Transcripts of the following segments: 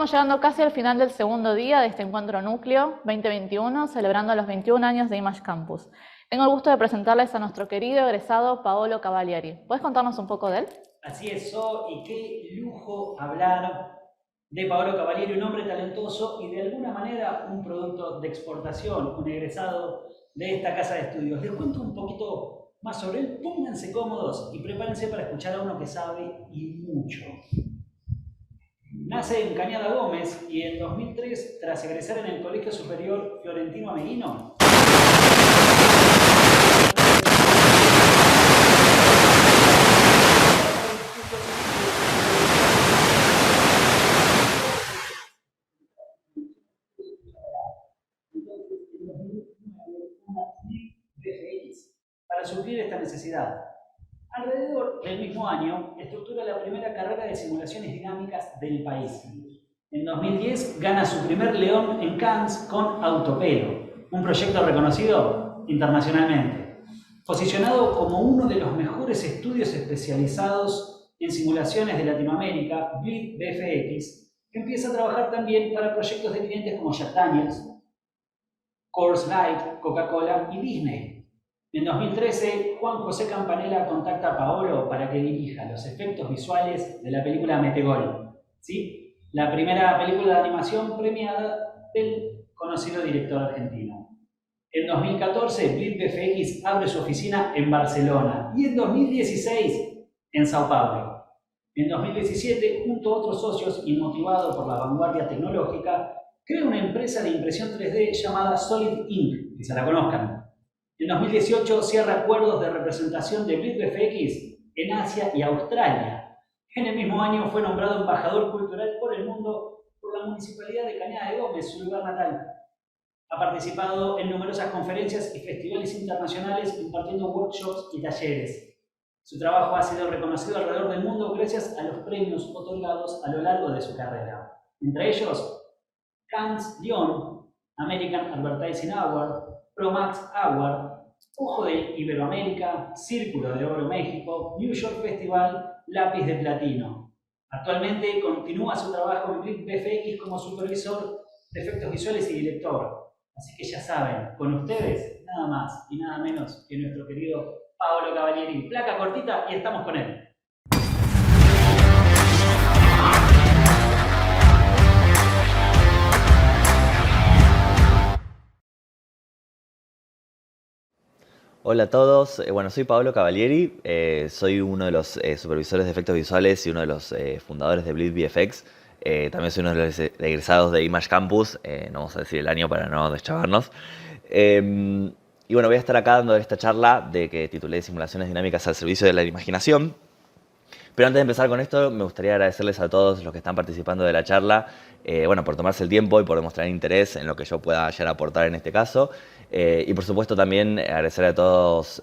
Estamos llegando casi al final del segundo día de este encuentro núcleo 2021, celebrando los 21 años de Image Campus. Tengo el gusto de presentarles a nuestro querido egresado Paolo Cavalieri. ¿Puedes contarnos un poco de él? Así es, y qué lujo hablar de Paolo Cavalieri, un hombre talentoso y de alguna manera un producto de exportación, un egresado de esta casa de estudios. Les cuento un poquito más sobre él, pónganse cómodos y prepárense para escuchar a uno que sabe y mucho. Nace en Cañada Gómez y en 2003, tras egresar en el Colegio Superior Fiorentino Ameghino, para suplir esta necesidad. Alrededor del mismo año, estructura la primera carrera de simulaciones dinámicas del país. En 2010 gana su primer León en Cannes con Autopelo, un proyecto reconocido internacionalmente. Posicionado como uno de los mejores estudios especializados en simulaciones de Latinoamérica, Blip BFX empieza a trabajar también para proyectos de clientes como Jack Daniels, Coors Light, Coca-Cola y Disney. En 2013, Juan José Campanella contacta a Paolo para que dirija los efectos visuales de la película Metegol, ¿sí? La primera película de animación premiada del conocido director argentino. En 2014, Blip BFX abre su oficina en Barcelona y en 2016 en Sao Paulo. En 2017, junto a otros socios y motivado por la vanguardia tecnológica, crea una empresa de impresión 3D llamada Solid Inc., que se la conozcan. En 2018 cierra acuerdos de representación de Blip BFX en Asia y Australia. En el mismo año fue nombrado embajador cultural por el mundo por la Municipalidad de Cañada de Gómez, su lugar natal. Ha participado en numerosas conferencias y festivales internacionales impartiendo workshops y talleres. Su trabajo ha sido reconocido alrededor del mundo gracias a los premios otorgados a lo largo de su carrera. Entre ellos, Cannes Lion, American Advertising Award, ProMax Award, Ojo de Iberoamérica, Círculo de Oro México, New York Festival, Lápiz de Platino. Actualmente continúa su trabajo en Blip BFX como supervisor de efectos visuales y director. Así que ya saben, con ustedes, nada más y nada menos que nuestro querido Paolo Cavalieri. Placa cortita y estamos con él. Hola a todos, bueno, soy Paolo Cavalieri, soy uno de los supervisores de efectos visuales y uno de los fundadores de Blip VFX. También soy uno de los egresados de Image Campus, no vamos a decir el año para no deschavarnos. Y bueno, voy a estar acá dando esta charla de que titulé Simulaciones dinámicas al servicio de la imaginación. Pero antes de empezar con esto, me gustaría agradecerles a todos los que están participando de la charla, bueno, por tomarse el tiempo y por demostrar interés en lo que yo pueda llegar a aportar en este caso. Y por supuesto también agradecer a todos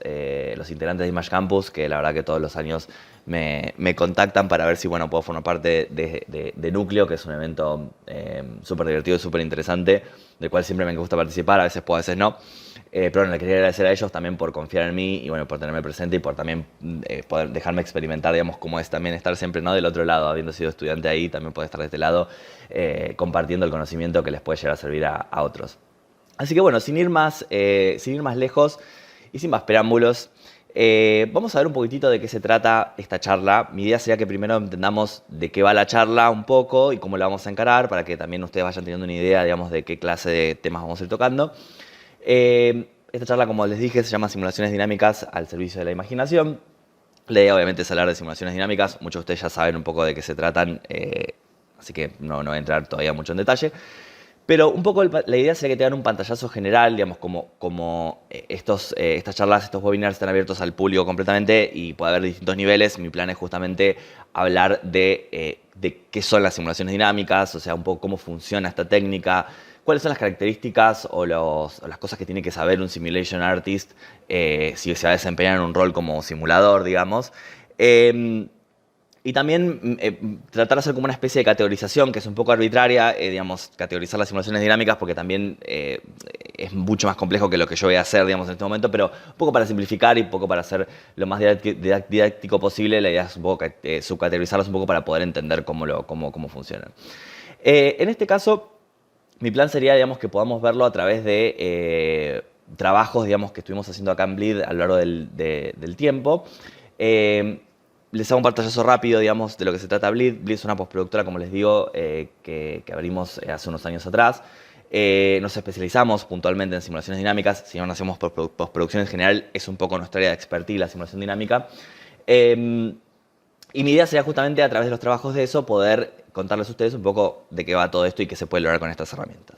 los integrantes de Image Campus, que la verdad que todos los años me contactan para ver si bueno, puedo formar parte de Núcleo, que es un evento súper divertido y súper interesante, del cual siempre me gusta participar, a veces puedo, a veces no. Pero bueno, le quería agradecer a ellos también por confiar en mí y bueno, por tenerme presente y por también poder dejarme experimentar, digamos, cómo es también estar siempre, ¿no?, del otro lado, habiendo sido estudiante ahí, también poder estar de este lado compartiendo el conocimiento que les puede llegar a servir a otros. Así que bueno, sin ir más lejos y sin más preámbulos, vamos a ver un poquitito de qué se trata esta charla. Mi idea sería que primero entendamos de qué va la charla un poco y cómo la vamos a encarar, para que también ustedes vayan teniendo una idea, digamos, de qué clase de temas vamos a ir tocando. Esta charla, como les dije, se llama Simulaciones dinámicas al servicio de la imaginación. La idea obviamente es hablar de simulaciones dinámicas. Muchos de ustedes ya saben un poco de qué se tratan, así que no voy a entrar todavía mucho en detalle. Pero un poco la idea sería que tengan un pantallazo general, digamos, como estas charlas, estos webinars están abiertos al público completamente y puede haber distintos niveles. Mi plan es justamente hablar de qué son las simulaciones dinámicas, o sea, un poco cómo funciona esta técnica, cuáles son las características o las cosas que tiene que saber un simulation artist si se va a desempeñar en un rol como simulador, digamos. Y también tratar de hacer como una especie de categorización que es un poco arbitraria, digamos, categorizar las simulaciones dinámicas porque también es mucho más complejo que lo que yo voy a hacer, digamos, en este momento, pero un poco para simplificar y un poco para hacer lo más didáctico posible, la idea es un poco subcategorizarlas un poco para poder entender cómo funcionan. En este caso, mi plan sería, digamos, que podamos verlo a través de trabajos, digamos, que estuvimos haciendo acá en Bleed a lo largo del tiempo. Les hago un pantallazo rápido, digamos, de lo que se trata Bleed. Bleed es una postproductora, como les digo, que abrimos hace unos años atrás. Nos especializamos puntualmente en simulaciones dinámicas. Si no hacemos postproducción en general, es un poco nuestra área de expertise, la simulación dinámica. Y mi idea sería justamente a través de los trabajos de eso poder contarles a ustedes un poco de qué va todo esto y qué se puede lograr con estas herramientas.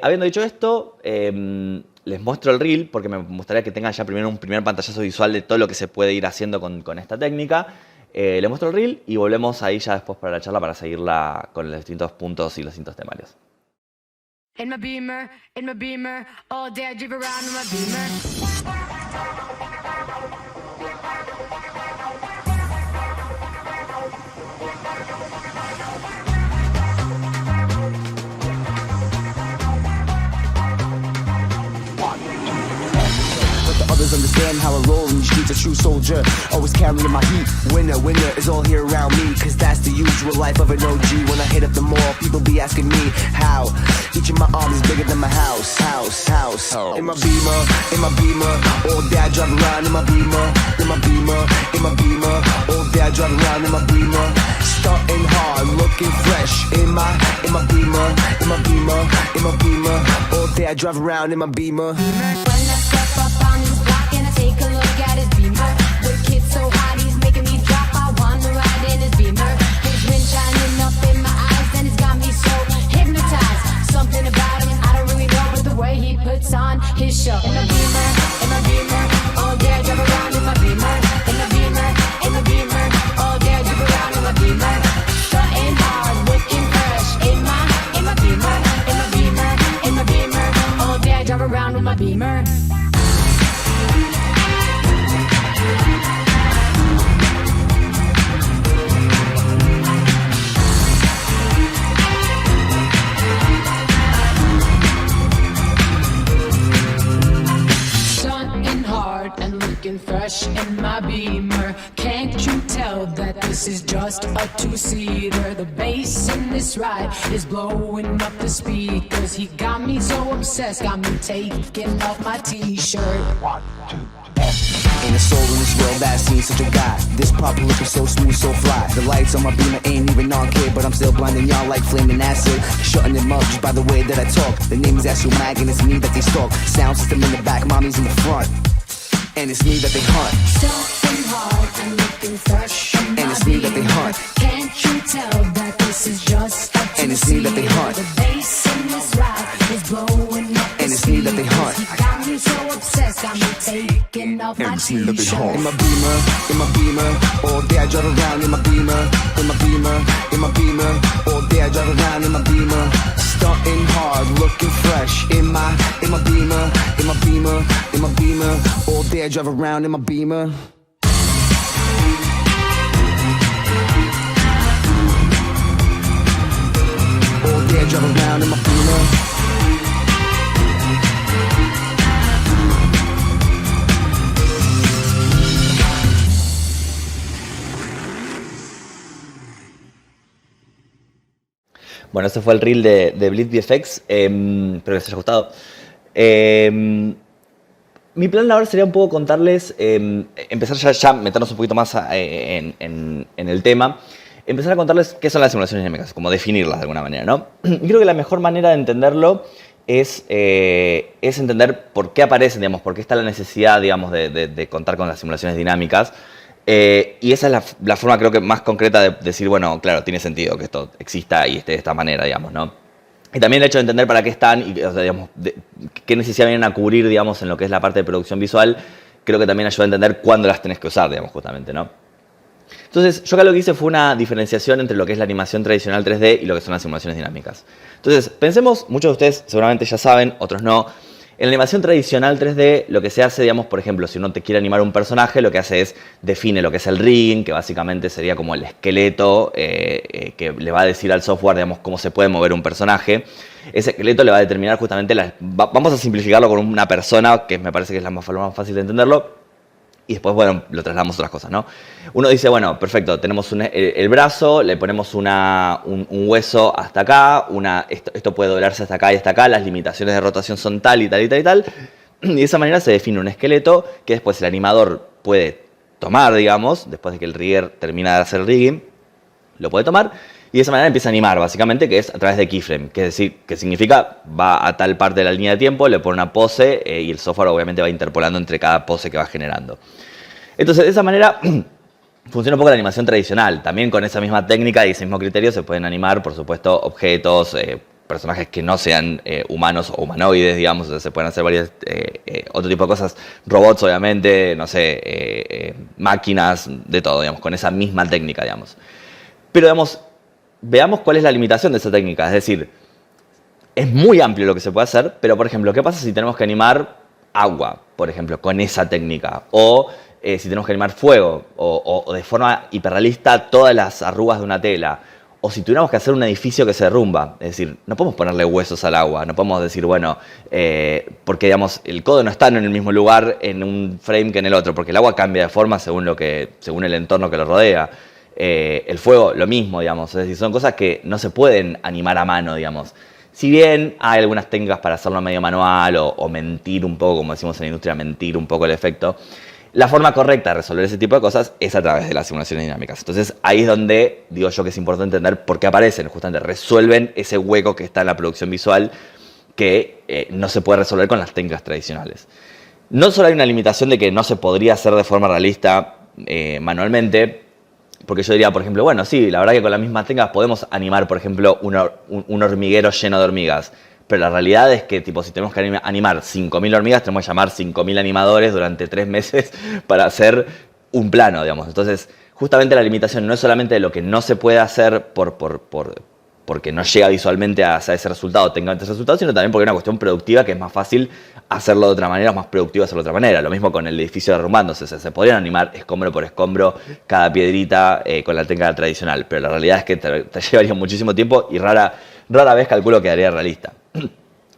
Habiendo dicho esto, les muestro el reel porque me gustaría que tengan ya primero un primer pantallazo visual de todo lo que se puede ir haciendo con esta técnica. Les muestro el reel y volvemos ahí ya después para la charla para seguirla con los distintos puntos y los distintos temarios. In my beamer, all day I drive around in my beamer. Others understand how I roll in the streets, a true soldier, always carrying my heat. Winner is all here around me, cause that's the usual life of an OG. When I hit up the mall, people be asking me how. Each of my arms is bigger than my house. In my beamer, all day I drive around in my beamer. All day I drive around in my beamer. Starting hard, looking fresh. In my beamer. All day I drive around in my beamer. When I step up on his block and I take a look at his beamer, the kid's so hot he's making me drop. I wanna ride in his beamer. His wind shining up in my eyes and it's got me so hypnotized. Something about him I don't really know, but the way he puts on his show. In my beamer, all day I drive around in my beamer. In my beamer, all day I drive around in my beamer. Strutting hard, looking fresh. In my beamer, all day I drive around with my beamer. Fresh in my beamer. Can't you tell that this is just a two-seater? The bass in this ride is blowing up the speakers. He got me so obsessed, got me taking off my t-shirt. Ain't a soul in this world that's seen such a guy. This pop looking so smooth, so fly. The lights on my beamer ain't even on, kid, but I'm still blinding y'all like flaming acid. Shutting them up just by the way that I talk. The name is Astro Mag and it's me that they stalk. Sound system in the back, mommy's in the front. And it's me that they hunt. Something hard and looking fresh. And it's me that they hunt. Can't you tell that this is just a two-seater? And it's me that they hunt. The bass in this ride is blowing up the And it's me that they hunt. He got me so obsessed, got me taking off my t-shirt. In my beamer, all day I drive around in my beamer. All day I drive around in my beamer. Starting hard, looking fresh. In my beamer. All day I drive around in my beamer. All day I drive around in my beamer. Bueno, ese fue el reel de Bleed VFX. Espero que les haya gustado. Mi plan ahora sería un poco contarles, empezar ya meternos un poquito más en el tema, empezar a contarles qué son las simulaciones dinámicas, como definirlas de alguna manera, ¿no? Y creo que la mejor manera de entenderlo es entender por qué aparecen, digamos, por qué está la necesidad, digamos, de contar con las simulaciones dinámicas. Y esa es la forma, creo que más concreta de decir, bueno, claro, tiene sentido que esto exista y esté de esta manera, digamos, ¿no? Y también el hecho de entender para qué están y, o sea, digamos, qué necesidad vienen a cubrir, digamos, en lo que es la parte de producción visual, creo que también ayuda a entender cuándo las tenés que usar, digamos, justamente, ¿no? Entonces, yo acá lo que hice fue una diferenciación entre lo que es la animación tradicional 3D y lo que son las simulaciones dinámicas. Entonces, pensemos, muchos de ustedes seguramente ya saben, otros no. En la animación tradicional 3D, lo que se hace, digamos, por ejemplo, si uno te quiere animar un personaje, lo que hace es define lo que es el rigging, que básicamente sería como el esqueleto que le va a decir al software, digamos, cómo se puede mover un personaje. Ese esqueleto le va a determinar justamente, vamos a simplificarlo con una persona, que me parece que es la más fácil de entenderlo. y después, bueno, lo trasladamos a otras cosas, ¿no? Uno dice, bueno, perfecto, tenemos el brazo, le ponemos un hueso hasta acá, esto puede doblarse hasta acá y hasta acá, las limitaciones de rotación son tal y tal y tal y tal, y de esa manera se define un esqueleto que después el animador puede tomar, digamos, después de que el rigger termina de hacer el rigging, lo puede tomar, y de esa manera empieza a animar, básicamente, que es a través de keyframe, que es decir, que significa, va a tal parte de la línea de tiempo, le pone una pose, y el software obviamente va interpolando entre cada pose que va generando. Entonces, de esa manera funciona un poco la animación tradicional. También con esa misma técnica y ese mismo criterio se pueden animar, por supuesto, objetos, personajes que no sean humanos o humanoides, digamos. O sea, se pueden hacer varios otro tipo de cosas, robots, obviamente, no sé, máquinas, de todo, digamos, con esa misma técnica, digamos. Pero, digamos, veamos cuál es la limitación de esa técnica. Es decir, es muy amplio lo que se puede hacer, pero, por ejemplo, ¿qué pasa si tenemos que animar agua, por ejemplo, con esa técnica? O si tenemos que animar fuego, o de forma hiperrealista todas las arrugas de una tela. O si tuviéramos que hacer un edificio que se derrumba. Es decir, no podemos ponerle huesos al agua. No podemos decir, bueno, porque digamos, el codo no está en el mismo lugar en un frame que en el otro, porque el agua cambia de forma según el entorno que lo rodea. El fuego, lo mismo, digamos. Es decir, son cosas que no se pueden animar a mano, digamos. Si bien hay algunas técnicas para hacerlo medio manual o mentir un poco, como decimos en la industria, mentir un poco el efecto, la forma correcta de resolver ese tipo de cosas es a través de las simulaciones dinámicas. Entonces ahí es donde digo yo que es importante entender por qué aparecen. Justamente resuelven ese hueco que está en la producción visual que no se puede resolver con las técnicas tradicionales. No solo hay una limitación de que no se podría hacer de forma realista manualmente, porque yo diría, por ejemplo, bueno, sí, la verdad que con las mismas técnicas podemos animar, por ejemplo, un hormiguero lleno de hormigas. Pero la realidad es que, tipo, si tenemos que animar 5.000 hormigas, tenemos que llamar 5.000 animadores durante 3 meses para hacer un plano, digamos. Entonces, justamente la limitación no es solamente de lo que no se puede hacer porque no llega visualmente a ese resultado, tenga ese resultado, sino también porque es una cuestión productiva que es más fácil hacerlo de otra manera, es más productivo hacerlo de otra manera. Lo mismo con el edificio derrumbándose. Se podrían animar escombro por escombro cada piedrita con la técnica tradicional, pero la realidad es que te llevaría muchísimo tiempo y rara vez calculo que quedaría realista.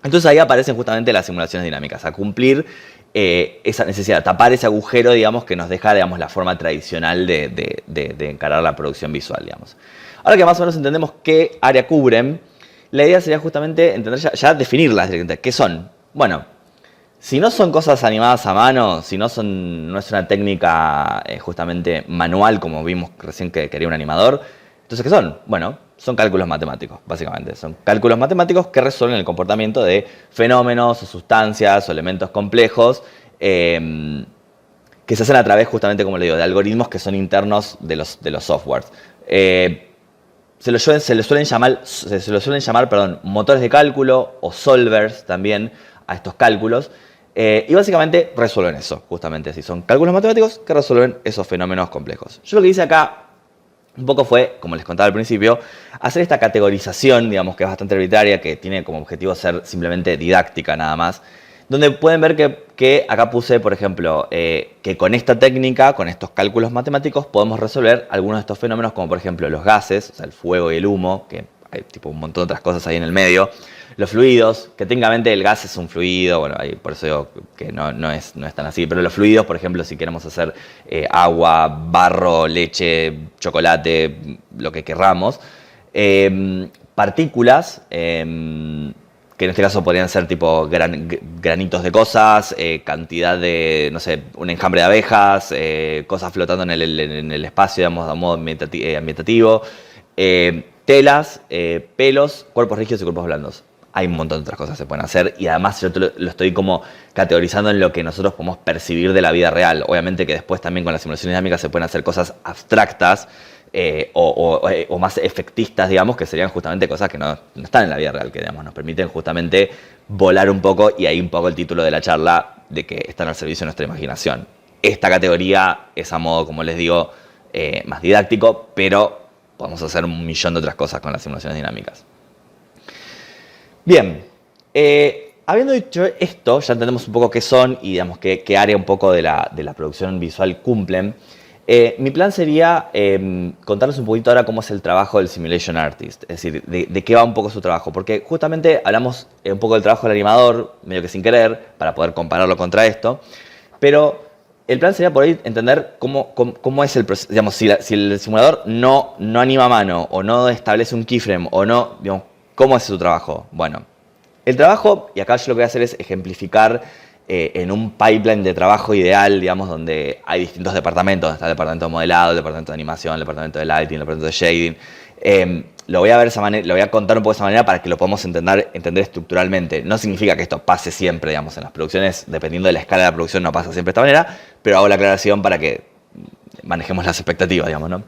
Entonces ahí aparecen justamente las simulaciones dinámicas, a cumplir esa necesidad, tapar ese agujero, digamos, que nos deja, digamos, la forma tradicional de encarar la producción visual, digamos. Ahora que más o menos entendemos qué área cubren, la idea sería justamente entender ya definirlas directamente. ¿Qué son? Bueno, si no son cosas animadas a mano, si no es una técnica justamente manual, como vimos recién que quería un animador, entonces ¿qué son? Bueno, son cálculos matemáticos, básicamente. Son cálculos matemáticos que resuelven el comportamiento de fenómenos o sustancias o elementos complejos que se hacen a través, justamente, como le digo, de algoritmos que son internos de los softwares. Se lo suelen llamar, motores de cálculo o solvers también a estos cálculos. Y básicamente resuelven eso, justamente así. Son cálculos matemáticos que resuelven esos fenómenos complejos. Yo lo que hice acá un poco fue, como les contaba al principio, hacer esta categorización, digamos, que es bastante arbitraria, que tiene como objetivo ser simplemente didáctica nada más, donde pueden ver que acá puse, por ejemplo, que con esta técnica, con estos cálculos matemáticos, podemos resolver algunos de estos fenómenos, como por ejemplo los gases, o sea, el fuego y el humo, que hay tipo un montón de otras cosas ahí en el medio. Los fluidos, que técnicamente el gas es un fluido, bueno, ahí por eso digo que no es tan así, pero los fluidos, por ejemplo, si queremos hacer agua, barro, leche, chocolate, lo que querramos, partículas, que en este caso podrían ser tipo granitos de cosas, cantidad de, no sé, un enjambre de abejas, cosas flotando en el espacio, digamos, de modo ambientativo, telas, pelos, cuerpos rígidos y cuerpos blandos. Hay un montón de otras cosas que se pueden hacer y además yo lo estoy como categorizando en lo que nosotros podemos percibir de la vida real. Obviamente que después también con las simulaciones dinámicas se pueden hacer cosas abstractas o más efectistas, digamos, que serían justamente cosas que no están en la vida real, que digamos, nos permiten justamente volar un poco, y ahí un poco el título de la charla, de que están al servicio de nuestra imaginación. Esta categoría es a modo, como les digo, más didáctico, pero podemos hacer un millón de otras cosas con las simulaciones dinámicas. Bien, habiendo dicho esto, ya entendemos un poco qué son y digamos qué área un poco de la producción visual cumplen. Mi plan sería contarles un poquito ahora cómo es el trabajo del Simulation Artist, es decir, de qué va un poco su trabajo, porque justamente hablamos un poco del trabajo del animador, medio que sin querer, para poder compararlo contra esto, pero el plan sería por ahí entender cómo es el proceso. Digamos, si el simulador no anima a mano o no establece un keyframe o no, digamos, ¿cómo es su trabajo? Bueno, el trabajo, y acá yo lo que voy a hacer es ejemplificar en un pipeline de trabajo ideal, digamos, donde hay distintos departamentos. Está el departamento de modelado, el departamento de animación, el departamento de lighting, el departamento de shading. Lo voy a ver lo voy a contar un poco de esa manera para que lo podamos entender estructuralmente. No significa que esto pase siempre, digamos, en las producciones, dependiendo de la escala de la producción, no pasa siempre de esta manera, pero hago la aclaración para que manejemos las expectativas, digamos, ¿no?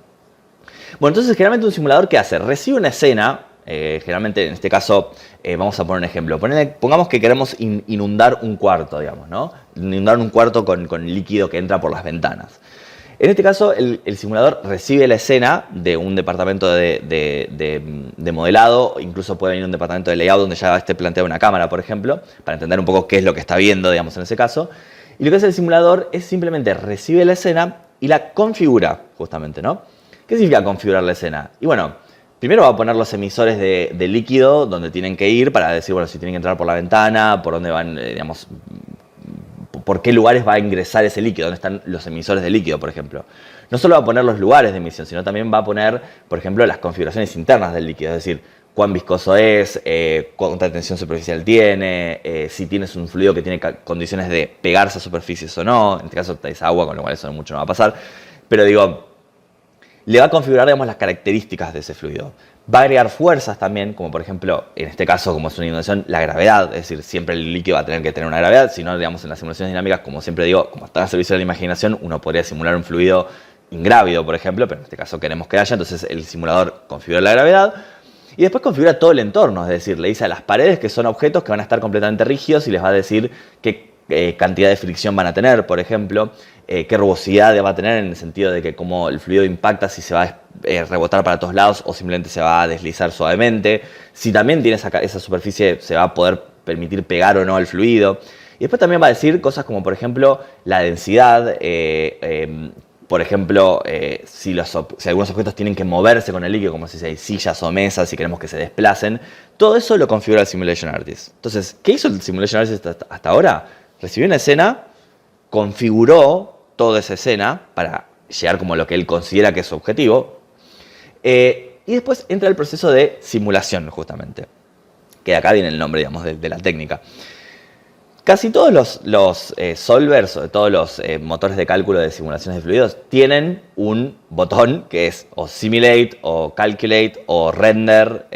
Bueno, entonces generalmente un simulador, ¿qué hace? Recibe una escena, generalmente en este caso, vamos a poner un ejemplo. Pongamos que queremos inundar un cuarto, digamos, ¿no? Inundar un cuarto con líquido que entra por las ventanas. En este caso, el simulador recibe la escena de un departamento de modelado, incluso puede venir un departamento de layout donde ya esté planteada una cámara, por ejemplo, para entender un poco qué es lo que está viendo, digamos, en ese caso. Y lo que hace el simulador es simplemente recibe la escena y la configura, justamente, ¿no? ¿Qué significa configurar la escena? Y bueno, primero va a poner los emisores de líquido donde tienen que ir para decir, bueno, si tienen que entrar por la ventana, por dónde van, digamos, por qué lugares va a ingresar ese líquido, dónde están los emisores de líquido, por ejemplo. No solo va a poner los lugares de emisión, sino también va a poner, por ejemplo, las configuraciones internas del líquido, es decir, cuán viscoso es, cuánta tensión superficial tiene, si tienes un fluido que tiene condiciones de pegarse a superficies o no. En este caso es agua, con lo cual eso mucho no va a pasar. Pero digo, le va a configurar, digamos, las características de ese fluido. Va a agregar fuerzas también, como por ejemplo, en este caso, como es una inundación, la gravedad. Es decir, siempre el líquido va a tener que tener una gravedad. Si no, digamos, en las simulaciones dinámicas, como siempre digo, como está al servicio de la imaginación, uno podría simular un fluido ingrávido, por ejemplo, pero en este caso queremos que haya. Entonces el simulador configura la gravedad y después configura todo el entorno. Es decir, le dice a las paredes que son objetos que van a estar completamente rígidos y les va a decir qué cantidad de fricción van a tener, por ejemplo, qué rugosidad va a tener en el sentido de que cómo el fluido impacta, si se va a rebotar para todos lados o simplemente se va a deslizar suavemente, si también tiene esa superficie se va a poder permitir pegar o no el fluido. Y después también va a decir cosas como, por ejemplo, la densidad, por ejemplo, si algunos objetos tienen que moverse con el líquido, como si hay sillas o mesas, si queremos que se desplacen. Todo eso lo configura el Simulation Artist. Entonces, ¿qué hizo el Simulation Artist hasta ahora? Recibió una escena, configuró toda esa escena para llegar como lo que él considera que es su objetivo, y después entra el proceso de simulación, justamente, que de acá viene el nombre, digamos, de la técnica. Casi todos los solvers, o todos los motores de cálculo de simulaciones de fluidos, tienen un botón que es o Simulate, o Calculate, o Render,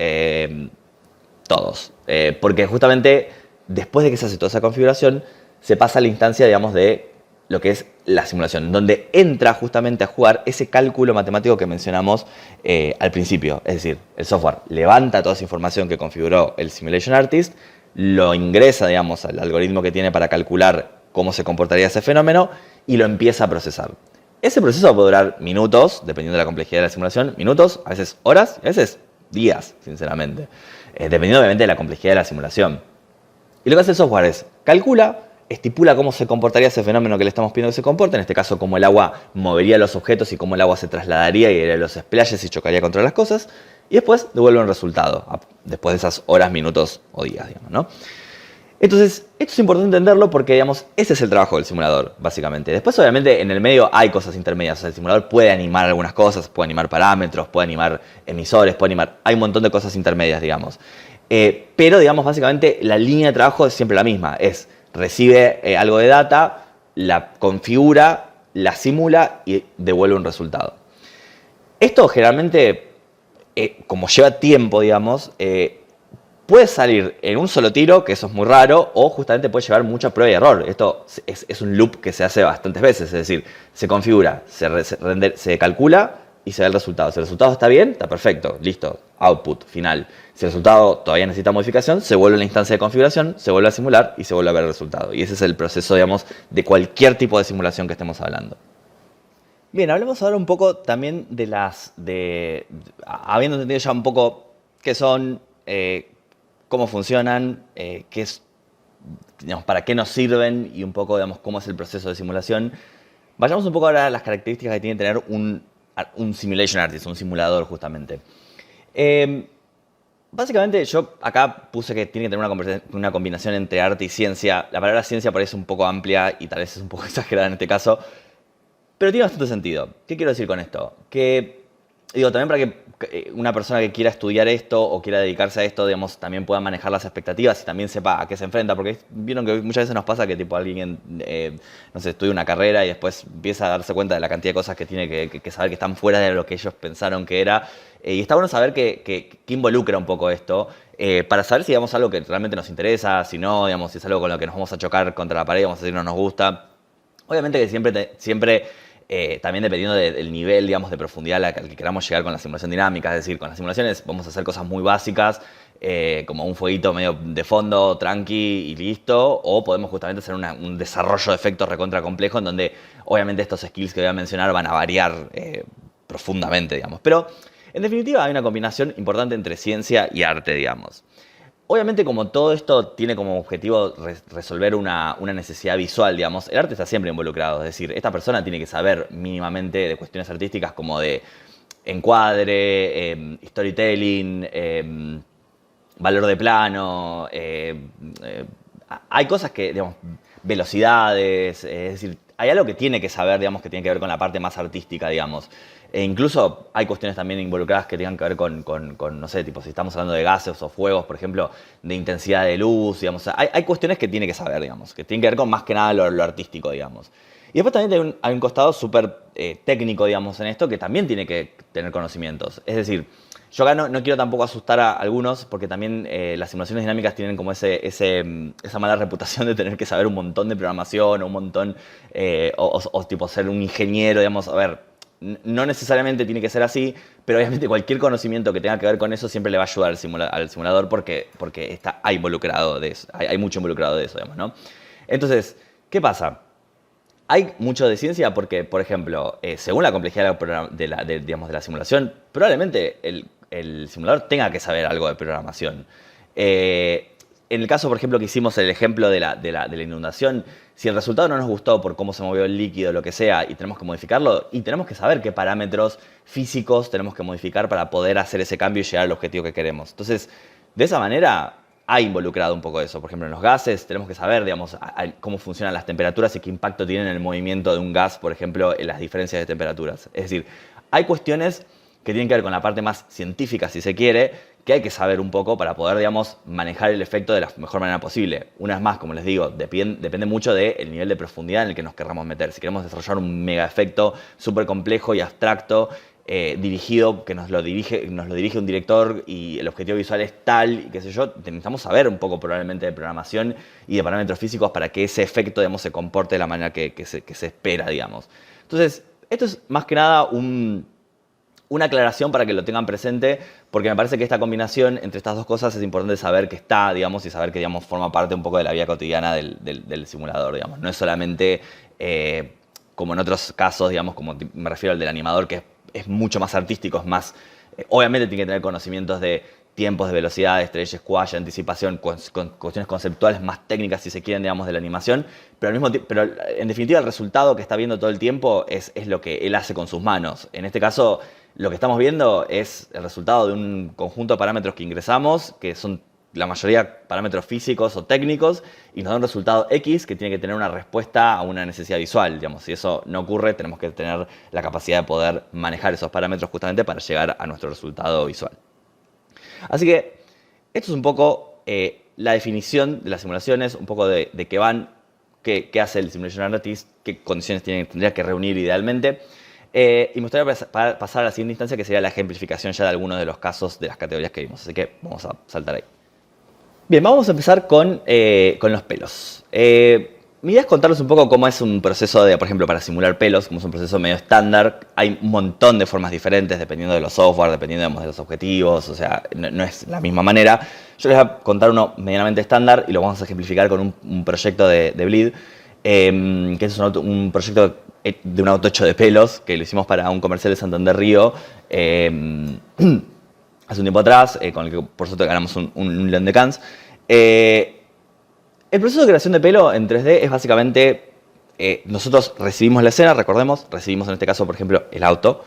todos. Porque justamente después de que se hace toda esa configuración, se pasa a la instancia, digamos, de lo que es la simulación, donde entra justamente a jugar ese cálculo matemático que mencionamos al principio. Es decir, el software levanta toda esa información que configuró el Simulation Artist, lo ingresa, digamos, al algoritmo que tiene para calcular cómo se comportaría ese fenómeno y lo empieza a procesar. Ese proceso puede durar minutos, dependiendo de la complejidad de la simulación, minutos, a veces horas, a veces días, sinceramente, dependiendo obviamente de la complejidad de la simulación. Y lo que hace el software es calcula, estipula cómo se comportaría ese fenómeno que le estamos pidiendo que se comporte, en este caso cómo el agua movería los objetos y cómo el agua se trasladaría y haría los splashes y chocaría contra las cosas, y después devuelve un resultado, después de esas horas, minutos o días, digamos, ¿no? Entonces, esto es importante entenderlo porque, digamos, ese es el trabajo del simulador, básicamente. Después, obviamente, en el medio hay cosas intermedias. O sea, el simulador puede animar algunas cosas, puede animar parámetros, puede animar emisores, puede animar... Hay un montón de cosas intermedias, digamos. Pero, digamos, básicamente, la línea de trabajo es siempre la misma. Recibe algo de data, la configura, la simula y devuelve un resultado. Esto generalmente, como lleva tiempo, digamos, puede salir en un solo tiro, que eso es muy raro, o justamente puede llevar mucha prueba y error. Esto es un loop que se hace bastantes veces, es decir, se configura, se calcula y se ve el resultado. Si el resultado está bien, está perfecto, listo, output, final. Si el resultado todavía necesita modificación, se vuelve a la instancia de configuración, se vuelve a simular y se vuelve a ver el resultado. Y ese es el proceso, digamos, de cualquier tipo de simulación que estemos hablando. Bien, hablemos ahora un poco también de habiendo entendido ya un poco qué son, cómo funcionan, digamos, para qué nos sirven y un poco, digamos, cómo es el proceso de simulación. Vayamos un poco ahora a las características que tiene que tener un simulation artist, un simulador justamente. Básicamente yo acá puse que tiene que tener una combinación entre arte y ciencia. La palabra ciencia parece un poco amplia y tal vez es un poco exagerada en este caso, pero tiene bastante sentido. ¿Qué quiero decir con esto? Que, digo, también para que una persona que quiera estudiar esto o quiera dedicarse a esto, digamos, también pueda manejar las expectativas y también sepa a qué se enfrenta, porque vieron que muchas veces nos pasa que tipo alguien, no sé, estudia una carrera y después empieza a darse cuenta de la cantidad de cosas que tiene que saber que están fuera de lo que ellos pensaron que era. Y está bueno saber que involucra un poco esto, para saber si digamos algo que realmente nos interesa, si no, digamos, si es algo con lo que nos vamos a chocar contra la pared, vamos a decir no nos gusta. Obviamente que siempre también dependiendo del nivel, digamos, de profundidad al que queramos llegar con la simulación dinámica. Es decir, con las simulaciones vamos a hacer cosas muy básicas, como un fueguito medio de fondo, tranqui y listo, o podemos justamente hacer un desarrollo de efectos recontra complejo en donde obviamente estos skills que voy a mencionar van a variar profundamente, digamos. Pero en definitiva hay una combinación importante entre ciencia y arte, digamos. Obviamente, como todo esto tiene como objetivo resolver una necesidad visual, digamos, el arte está siempre involucrado. Es decir, esta persona tiene que saber mínimamente de cuestiones artísticas como de encuadre, storytelling, valor de plano. Hay cosas que, digamos, velocidades, es decir, hay algo que tiene que saber, digamos, que tiene que ver con la parte más artística, digamos. E incluso hay cuestiones también involucradas que tengan que ver con, no sé, tipo si estamos hablando de gases o fuegos, por ejemplo, de intensidad de luz, digamos. Hay cuestiones que tiene que saber, digamos, que tienen que ver con más que nada lo artístico, digamos. Y después también hay un costado súper técnico, digamos, en esto, que también tiene que tener conocimientos. Es decir, yo acá no quiero tampoco asustar a algunos, porque también las simulaciones dinámicas tienen como esa mala reputación de tener que saber un montón de programación o un montón, o tipo ser un ingeniero, digamos. A ver, no necesariamente tiene que ser así, pero obviamente cualquier conocimiento que tenga que ver con eso siempre le va a ayudar al simulador porque hay involucrado de eso, hay mucho involucrado de eso, digamos, ¿no? Entonces, ¿qué pasa? Hay mucho de ciencia porque, por ejemplo, según la complejidad digamos, de la simulación, probablemente el simulador tenga que saber algo de programación. En el caso, por ejemplo, que hicimos el ejemplo de la inundación, si el resultado no nos gustó por cómo se movió el líquido o lo que sea y tenemos que modificarlo, y tenemos que saber qué parámetros físicos tenemos que modificar para poder hacer ese cambio y llegar al objetivo que queremos. Entonces, de esa manera ha involucrado un poco eso. Por ejemplo, en los gases tenemos que saber, digamos, cómo funcionan las temperaturas y qué impacto tienen en el movimiento de un gas, por ejemplo, en las diferencias de temperaturas. Es decir, hay cuestiones que tienen que ver con la parte más científica, si se quiere, que hay que saber un poco para poder, digamos, manejar el efecto de la mejor manera posible. Una vez más, como les digo, depende mucho del nivel de profundidad en el que nos querramos meter. Si queremos desarrollar un mega efecto súper complejo y abstracto, dirigido, que nos lo dirige un director y el objetivo visual es tal, y qué sé yo, necesitamos saber un poco probablemente de programación y de parámetros físicos para que ese efecto, digamos, se comporte de la manera que se espera, digamos. Entonces, esto es más que nada una aclaración para que lo tengan presente, porque me parece que esta combinación entre estas dos cosas es importante saber que está, digamos, y saber que, digamos, forma parte un poco de la vida cotidiana del simulador, digamos. No es solamente como en otros casos, digamos, como me refiero al del animador, que es mucho más artístico, es más, obviamente tiene que tener conocimientos de tiempos, de velocidad, estrella, squash, anticipación, cuestiones conceptuales más técnicas, si se quieren, digamos, de la animación, pero en definitiva el resultado que está viendo todo el tiempo es lo que él hace con sus manos. En este caso, lo que estamos viendo es el resultado de un conjunto de parámetros que ingresamos, que son la mayoría parámetros físicos o técnicos, y nos da un resultado X que tiene que tener una respuesta a una necesidad visual. Digamos, si eso no ocurre, tenemos que tener la capacidad de poder manejar esos parámetros justamente para llegar a nuestro resultado visual. Así que esto es un poco la definición de las simulaciones, un poco de qué van, qué hace el Simulation Artist, qué condiciones tendría que reunir idealmente. Y me gustaría pasar a la siguiente instancia, que sería la ejemplificación ya de algunos de los casos de las categorías que vimos. Así que vamos a saltar ahí. Bien, vamos a empezar con los pelos. Mi idea es contarles un poco cómo es un proceso por ejemplo, para simular pelos, como es un proceso medio estándar. Hay un montón de formas diferentes dependiendo de los software, dependiendo, digamos, de los objetivos, o sea, no es la misma manera. Yo les voy a contar uno medianamente estándar y lo vamos a ejemplificar con un proyecto de Bleed, que es un proyecto de un auto hecho de pelos, que lo hicimos para un comercial de Santander Río hace un tiempo atrás, con el que por suerte ganamos un León de Cannes. El proceso de creación de pelo en 3D es básicamente, nosotros recibimos la escena, recordemos, recibimos en este caso, por ejemplo, el auto,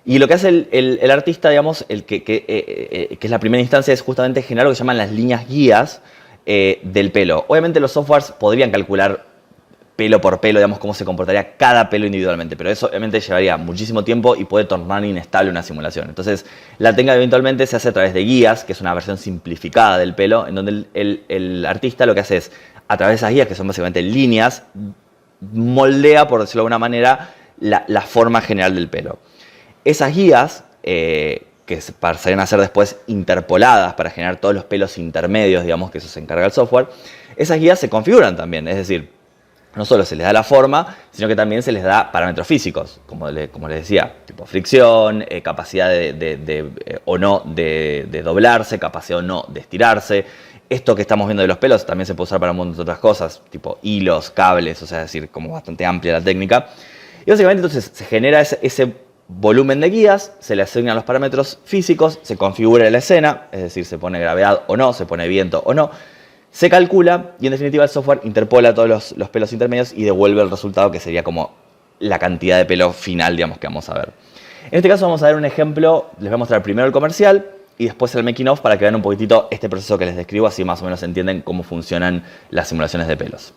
Y lo que hace el artista, digamos, que es la primera instancia, es justamente generar lo que llaman las líneas guías del pelo. Obviamente los softwares podrían calcular pelo por pelo, digamos, cómo se comportaría cada pelo individualmente, pero eso obviamente llevaría muchísimo tiempo y puede tornar inestable una simulación. Entonces, la técnica eventualmente se hace a través de guías, que es una versión simplificada del pelo, en donde el artista lo que hace es, a través de esas guías, que son básicamente líneas, moldea, por decirlo de alguna manera, la forma general del pelo. Esas guías, que pasarían a ser después interpoladas para generar todos los pelos intermedios, digamos, que eso se encarga el software, esas guías se configuran también, es decir, no solo se les da la forma, sino que también se les da parámetros físicos, como les decía, tipo fricción, capacidad o no de doblarse, capacidad o no de estirarse. Esto que estamos viendo de los pelos también se puede usar para un montón de otras cosas, tipo hilos, cables, o sea, es decir, como bastante amplia la técnica. Y básicamente entonces se genera ese volumen de guías, se le asignan los parámetros físicos, se configura la escena, es decir, se pone gravedad o no, se pone viento o no, se calcula y en definitiva el software interpola todos los pelos intermedios y devuelve el resultado que sería como la cantidad de pelo final, digamos, que vamos a ver. En este caso vamos a ver un ejemplo, les voy a mostrar primero el comercial y después el making of para que vean un poquitito este proceso que les describo, así más o menos entienden cómo funcionan las simulaciones de pelos.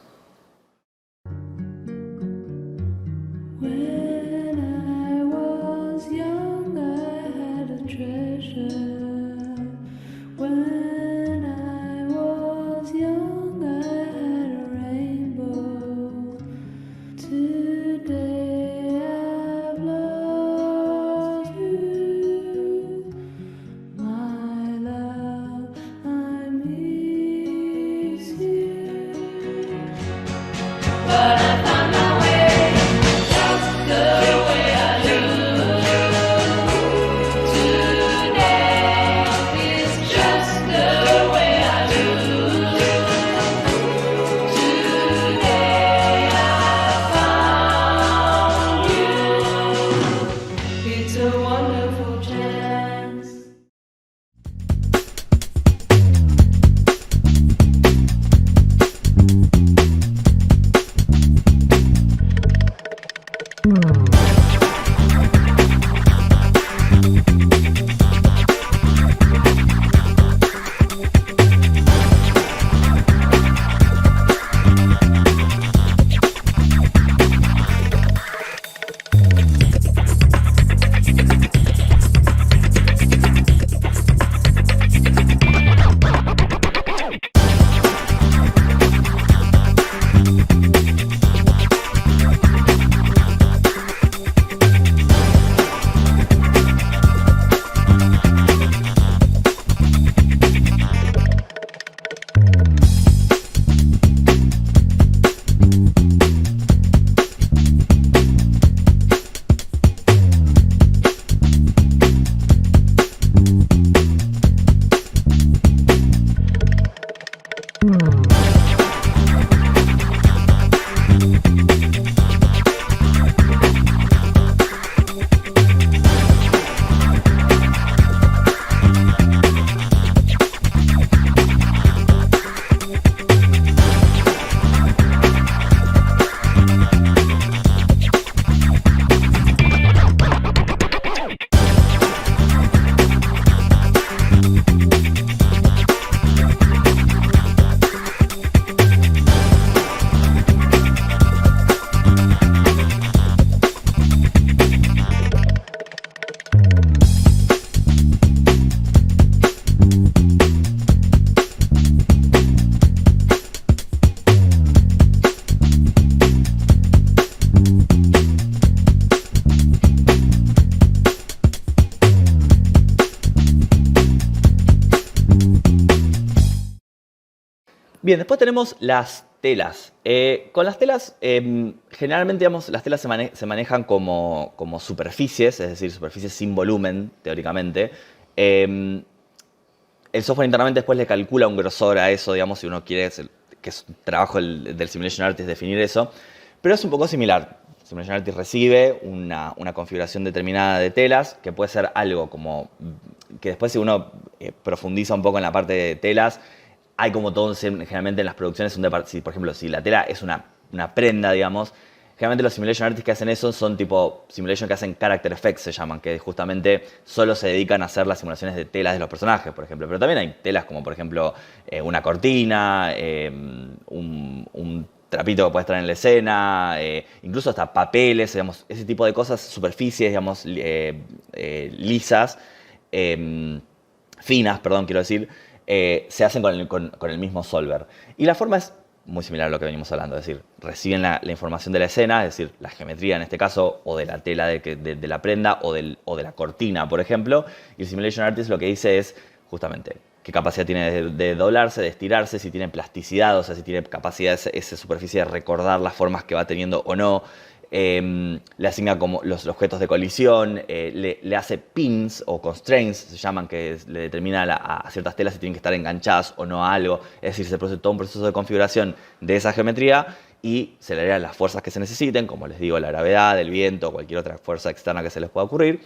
Bien, después tenemos las telas. Con las telas, generalmente digamos, las telas se manejan como superficies, es decir, superficies sin volumen, teóricamente. El software internamente después le calcula un grosor a eso, digamos, si uno quiere, que es un trabajo del Simulation Artist definir eso. Pero es un poco similar. Simulation Artist recibe una configuración determinada de telas, que puede ser algo como que después si uno profundiza un poco en la parte de telas, hay como todo, generalmente en las producciones, por ejemplo, si la tela es una prenda, digamos, Generalmente los simulation artists que hacen eso son tipo simulation que hacen character effects, se llaman, que justamente solo se dedican a hacer las simulaciones de telas de los personajes, por ejemplo. Pero también hay telas como, por ejemplo, una cortina, un trapito que puede estar en la escena, incluso hasta papeles, digamos, ese tipo de cosas, superficies, digamos, lisas, finas, perdón, quiero decir, se hacen con el mismo solver. Y la forma es muy similar a lo que venimos hablando, es decir, reciben la información de la escena, es decir, la geometría en este caso, o de la tela de la prenda, o de la cortina, por ejemplo, y el Simulation Artist lo que dice es, justamente, qué capacidad tiene de doblarse, de estirarse, si tiene plasticidad, o sea, si tiene capacidad esa superficie de recordar las formas que va teniendo o no, le asigna como los objetos de colisión, le hace pins o constraints, se llaman, que le determina a ciertas telas si tienen que estar enganchadas o no a algo. Es decir, se produce todo un proceso de configuración de esa geometría y se le agregan las fuerzas que se necesiten, como les digo, la gravedad, el viento o cualquier otra fuerza externa que se les pueda ocurrir.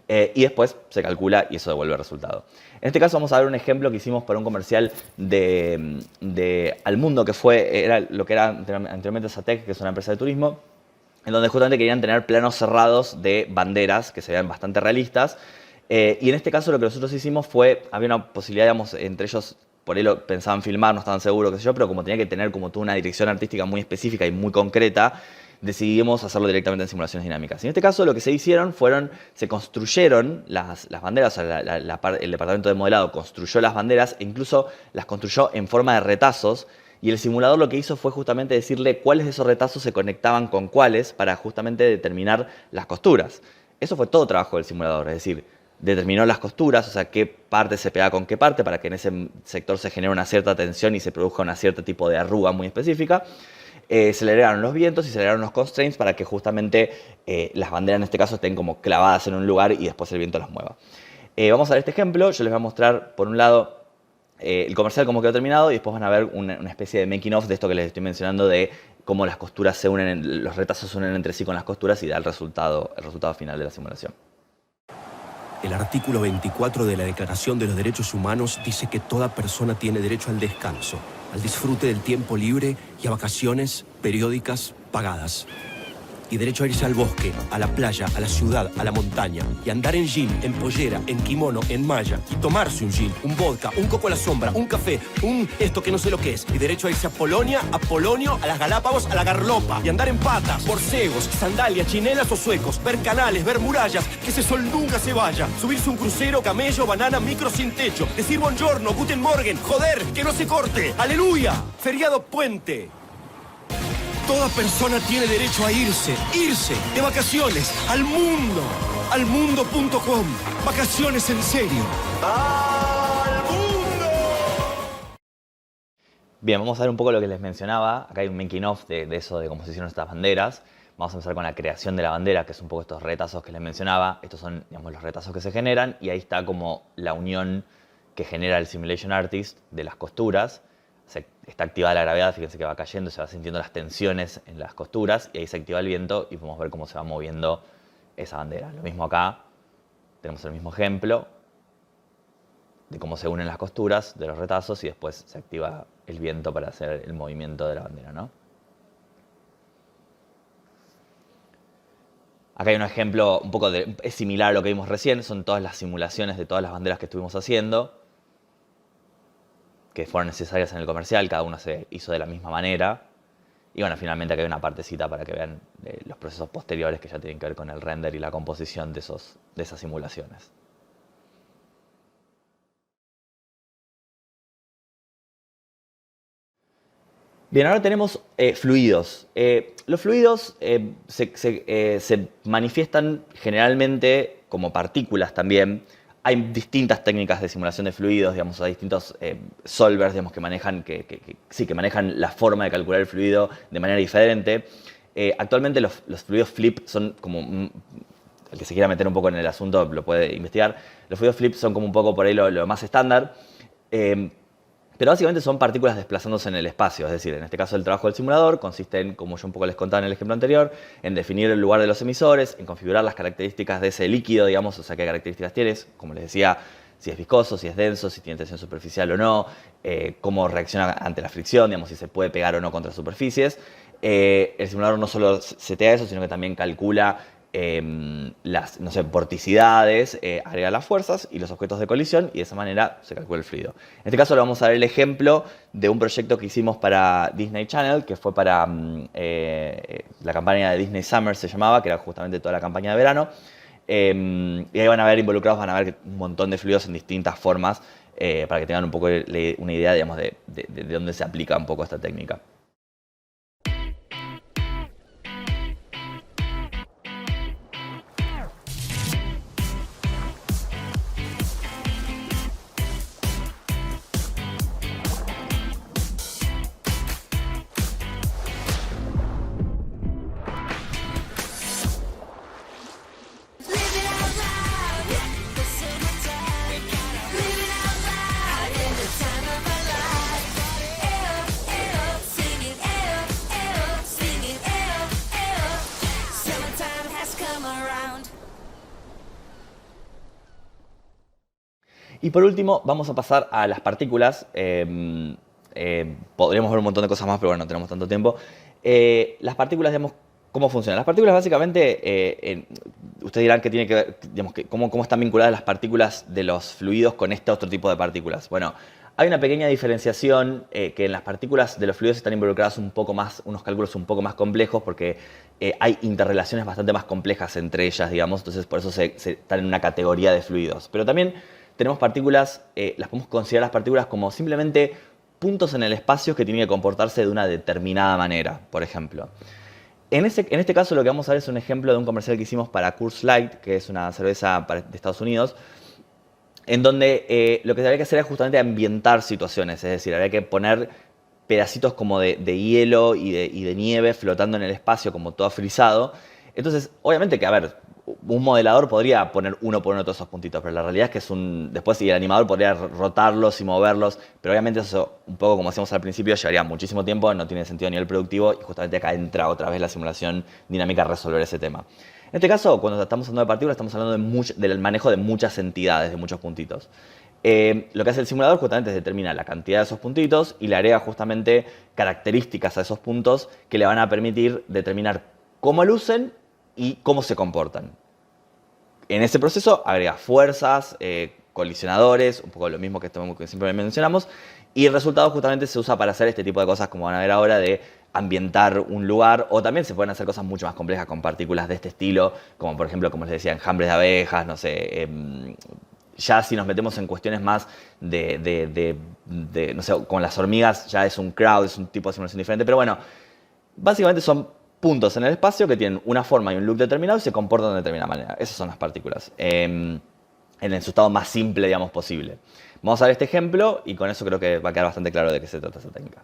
Y después se calcula y eso devuelve el resultado. En este caso vamos a ver un ejemplo que hicimos para un comercial de Almundo, que era lo que era anteriormente Satec, que es una empresa de turismo, en donde justamente querían tener planos cerrados de banderas que se vean bastante realistas. Y en este caso lo que nosotros hicimos fue, había una posibilidad, digamos, entre ellos, por ahí lo pensaban filmar, no estaban seguros, qué sé yo, pero como tenía que tener como toda una dirección artística muy específica y muy concreta, decidimos hacerlo directamente en simulaciones dinámicas. Y en este caso lo que se hicieron se construyeron las banderas, o sea, el departamento de modelado construyó las banderas e incluso las construyó en forma de retazos. Y el simulador lo que hizo fue justamente decirle cuáles de esos retazos se conectaban con cuáles para justamente determinar las costuras. Eso fue todo trabajo del simulador, es decir, determinó las costuras, o sea, qué parte se pega con qué parte para que en ese sector se genere una cierta tensión y se produzca un cierto tipo de arruga muy específica. Se le agregaron los vientos y se le agregaron los constraints para que justamente las banderas en este caso estén como clavadas en un lugar y después el viento las mueva. Vamos a ver este ejemplo, yo les voy a mostrar por un lado el comercial como quedó terminado y después van a ver una especie de making of de esto que les estoy mencionando de cómo las costuras se unen, los retazos se unen entre sí con las costuras y da el resultado final de la simulación. El artículo 24 de la Declaración de los Derechos Humanos dice que toda persona tiene derecho al descanso, al disfrute del tiempo libre y a vacaciones periódicas pagadas. Y derecho a irse al bosque, a la playa, a la ciudad, a la montaña. Y andar en jean, en pollera, en kimono, en malla. Y tomarse un gin, un vodka, un coco a la sombra, un café, esto que no sé lo que es. Y derecho a irse a Polonia, a Polonio, a las Galápagos, a la Garlopa. Y andar en patas, borcegos, sandalias, chinelas o suecos. Ver canales, ver murallas, que ese sol nunca se vaya. Subirse un crucero, camello, banana, micro sin techo. Decir buongiorno, guten morgen, joder, que no se corte. Aleluya, feriado puente. Toda persona tiene derecho a irse de vacaciones al mundo.com. Vacaciones en serio. ¡Al mundo! Bien, vamos a ver un poco lo que les mencionaba. Acá hay un making of de eso, de cómo se hicieron estas banderas. Vamos a empezar con la creación de la bandera, que es un poco estos retazos que les mencionaba. Estos son, digamos, los retazos que se generan y ahí está como la unión que genera el Simulation Artist de las costuras. Está activada la gravedad, fíjense que va cayendo, se va sintiendo las tensiones en las costuras y ahí se activa el viento y podemos ver cómo se va moviendo esa bandera. Lo mismo acá, tenemos el mismo ejemplo de cómo se unen las costuras de los retazos y después se activa el viento para hacer el movimiento de la bandera, ¿no? Acá hay un ejemplo un poco es similar a lo que vimos recién, son todas las simulaciones de todas las banderas que estuvimos haciendo, que fueron necesarias en el comercial, cada una se hizo de la misma manera. Y bueno, finalmente acá hay una partecita para que vean los procesos posteriores que ya tienen que ver con el render y la composición de esas simulaciones. Bien, ahora tenemos fluidos. Los fluidos se manifiestan generalmente como partículas también. Hay distintas técnicas de simulación de fluidos, digamos, hay distintos solvers, digamos, que manejan la forma de calcular el fluido de manera diferente. Actualmente los fluidos flip son como, el que se quiera meter un poco en el asunto lo puede investigar, los fluidos flip son como un poco por ahí lo más estándar, pero básicamente son partículas desplazándose en el espacio, es decir, en este caso el trabajo del simulador consiste en, como yo un poco les contaba en el ejemplo anterior, en definir el lugar de los emisores, en configurar las características de ese líquido, digamos, o sea, qué características tienes, como les decía, si es viscoso, si es denso, si tiene tensión superficial o no, cómo reacciona ante la fricción, digamos, si se puede pegar o no contra superficies. el simulador no solo setea eso, sino que también calcula las, no sé, vorticidades, agrega las fuerzas y los objetos de colisión, y de esa manera se calcula el fluido. En este caso le vamos a dar el ejemplo de un proyecto que hicimos para Disney Channel, que fue para la campaña de Disney Summer, se llamaba, que era justamente toda la campaña de verano. Y ahí van a ver involucrados, van a ver un montón de fluidos en distintas formas, para que tengan un poco una idea, digamos, de dónde se aplica un poco esta técnica. Living out loud, the summertime. Living out loud in the time of our life. Singing, singing, summertime has come around. Y por último, vamos a pasar a las partículas. Podríamos ver un montón de cosas más, pero bueno, no tenemos tanto tiempo. Las partículas, digamos, ¿cómo funcionan? Las partículas básicamente, ustedes dirán que tiene que ver, digamos, cómo están vinculadas las partículas de los fluidos con este otro tipo de partículas. Bueno, hay una pequeña diferenciación, que en las partículas de los fluidos están involucradas un poco más, unos cálculos un poco más complejos, porque hay interrelaciones bastante más complejas entre ellas, digamos, entonces por eso se están en una categoría de fluidos. Pero también tenemos partículas, las podemos considerar las partículas como simplemente puntos en el espacio que tienen que comportarse de una determinada manera, por ejemplo. En este caso lo que vamos a ver es un ejemplo de un comercial que hicimos para Coors Light, que es una cerveza de Estados Unidos, en donde lo que habría que hacer es justamente ambientar situaciones, es decir, habría que poner pedacitos como de hielo y de nieve flotando en el espacio, como todo frisado. Entonces, obviamente que, a ver, un modelador podría poner uno por uno todos esos puntitos, pero la realidad es que es después el animador podría rotarlos y moverlos, pero obviamente eso, un poco como decíamos al principio, llevaría muchísimo tiempo, no tiene sentido a nivel productivo, y justamente acá entra otra vez la simulación dinámica a resolver ese tema. En este caso, cuando estamos hablando de partículas, estamos hablando del manejo de muchas entidades, de muchos puntitos. Lo que hace el simulador justamente es determinar la cantidad de esos puntitos y le agrega justamente características a esos puntos que le van a permitir determinar cómo lucen y cómo se comportan. En ese proceso agrega fuerzas, colisionadores, un poco lo mismo que siempre mencionamos, y el resultado justamente se usa para hacer este tipo de cosas, como van a ver ahora, de ambientar un lugar, o también se pueden hacer cosas mucho más complejas con partículas de este estilo, como por ejemplo, como les decía, enjambres de abejas, no sé, ya si nos metemos en cuestiones más no sé, con las hormigas ya es un crowd, es un tipo de simulación diferente, pero bueno, básicamente son puntos en el espacio que tienen una forma y un look determinado y se comportan de determinada manera. Esas son las partículas, en su estado más simple, digamos, posible. Vamos a ver este ejemplo y con eso creo que va a quedar bastante claro de qué se trata esa técnica.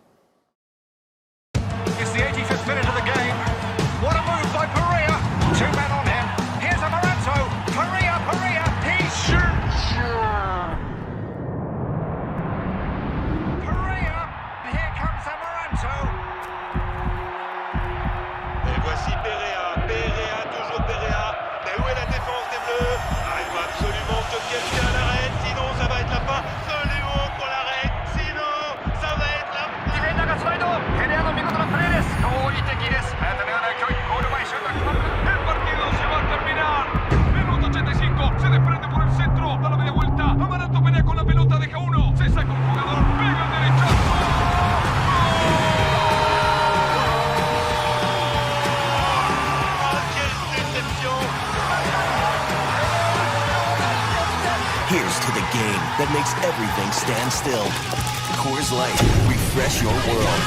It's the 85th minute of the game. What a move by Perea. Two men on him. Here's Amaranto. Perea. He shoots. Perea. Here comes Amaranto. Et voici Perea, toujours Perea. Mais où est la défense des Bleus? Il faut absolument que quelqu'un l'arrête, sinon ça va être la fin. Absolument qu'on l'arrête, sinon ça va être la fin. ディフェンダーがスライド。ペレアの見事なプレーです。驚異的です。早田のような勢い。ゴール前シュート決まる。El partido se va a terminar. Minuto 85. Se desprende por el centro. Da la media vuelta. Amaranto pelea con la pelota. Deja uno. Se saca un jugador. Pega el derechazo. Here's to the game that makes everything stand still. Coors Light, refresh your world.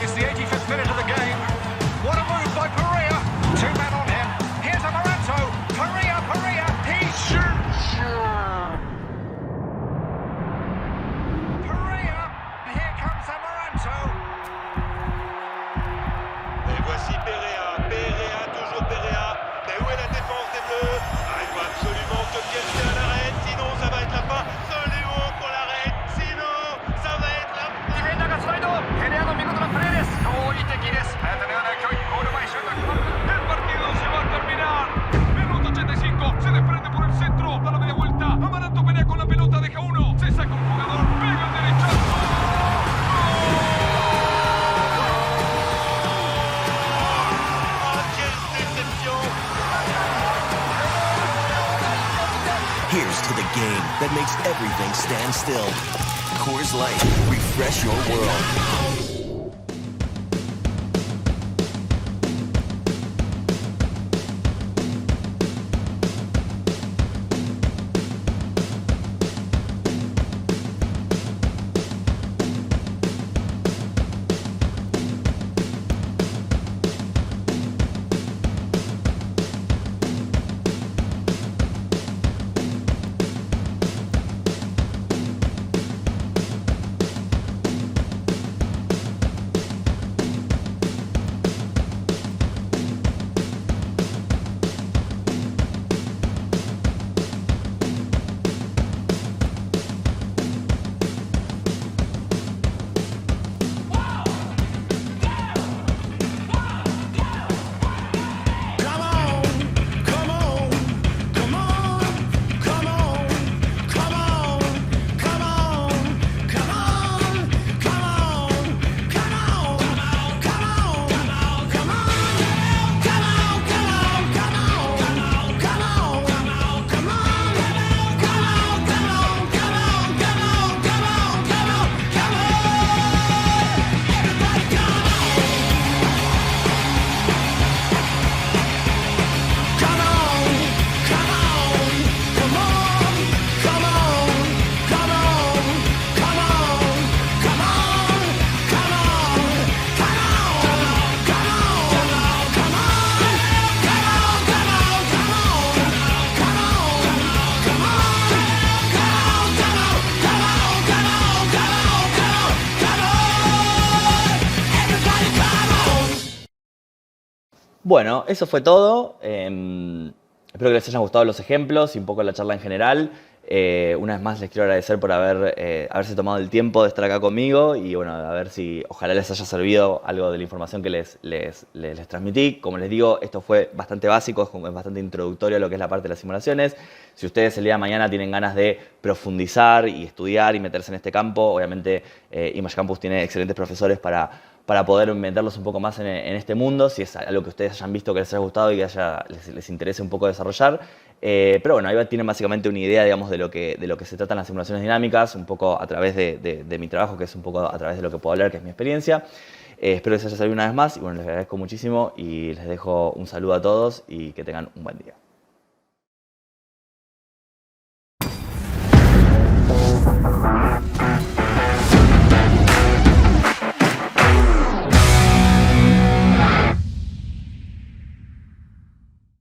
It's the 85th minute of the game. What a move by Perea. Two men on him. Here's Amaranto. Perea. He shoots. Perea. Here comes Amaranto. Et voici Perea, toujours Perea. Mais où est la défense des Bleus? Il faut absolument que quelqu'un l'arrête, sinon ça va être la fin. Absolument qu'on l'arrête, game that makes everything stand still. Coors Light, refresh your world. Bueno, eso fue todo. Espero que les hayan gustado los ejemplos y un poco la charla en general. Una vez más les quiero agradecer por haberse tomado el tiempo de estar acá conmigo y bueno, a ver si ojalá les haya servido algo de la información que les transmití. Como les digo, esto fue bastante básico, es bastante introductorio a lo que es la parte de las simulaciones. Si ustedes el día de mañana tienen ganas de profundizar y estudiar y meterse en este campo, obviamente Image Campus tiene excelentes profesores para poder meterlos un poco más en este mundo, si es algo que ustedes hayan visto que les haya gustado y que les interese un poco desarrollar. Pero bueno, ahí tienen básicamente una idea, digamos, de lo que se tratan las simulaciones dinámicas, un poco a través de mi trabajo, que es un poco a través de lo que puedo hablar, que es mi experiencia. Espero que les haya servido una vez más y bueno, les agradezco muchísimo y les dejo un saludo a todos y que tengan un buen día.